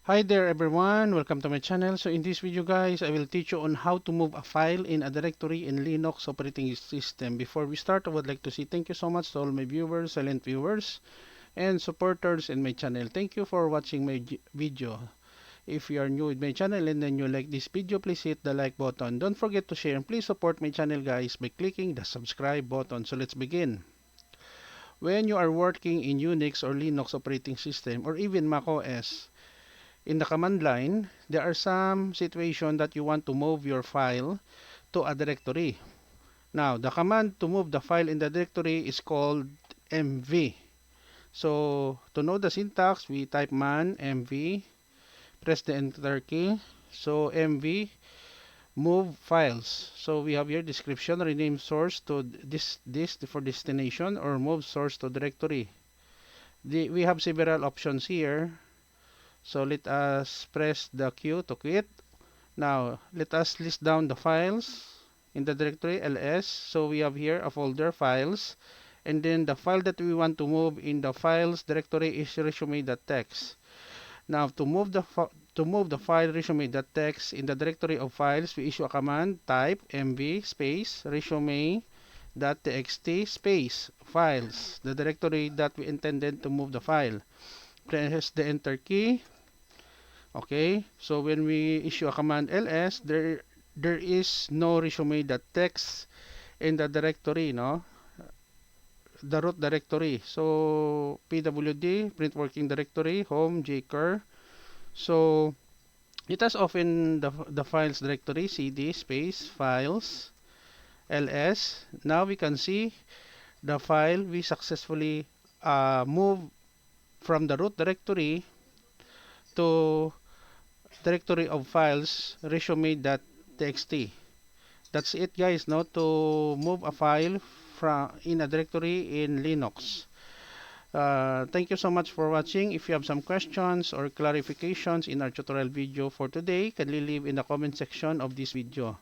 Hi there everyone, welcome to my channel. So in this video guys, I will teach you on how to move a file in a directory in Linux operating system. Before we start, I would like to say thank you so much to all my viewers, silent viewers, and supporters in my channel. Thank you for watching my video. If you are new with my channel and then you like this video, please hit the like button. Don't forget to share and please support my channel guys by clicking the subscribe button. So let's begin. When you are working in Unix or Linux operating system or even Mac OS, in the command line, there are some situations that you want to move your file to a directory. Now, the command to move the file in the directory is called mv. So, to know the syntax, we type man mv, press the enter key. So, mv move files. So, we have here description, rename source to this for destination, or move source to directory. We have several options here. So let us press the Q to quit. Now, let us list down the files in the directory ls. So we have here a folder files. And then the file that we want to move in the files directory is resume.txt. Now, to move the file resume.txt in the directory of files, we issue a command type mv space resume.txt space files, the directory that we intended to move the file. Press the enter key. Okay, so when we issue a command ls, there is no resume.txt in the directory, no? The root directory. So pwd print working directory home jcur. So let us open the files directory cd space files ls. Now we can see the file we successfully moved from the root directory to directory of files resume.txt. That's it guys, no, to move a file from in a directory in Linux. Thank you so much for watching. If you have some questions or clarifications in our tutorial video for today, kindly leave in the comment section of this video.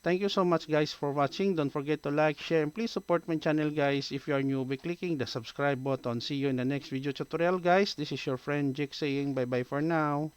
Thank you so much guys for watching. Don't forget to like, share, and please support my channel guys if you are new by clicking the subscribe button. See you in the next video tutorial guys. This is your friend Jake saying bye bye for now.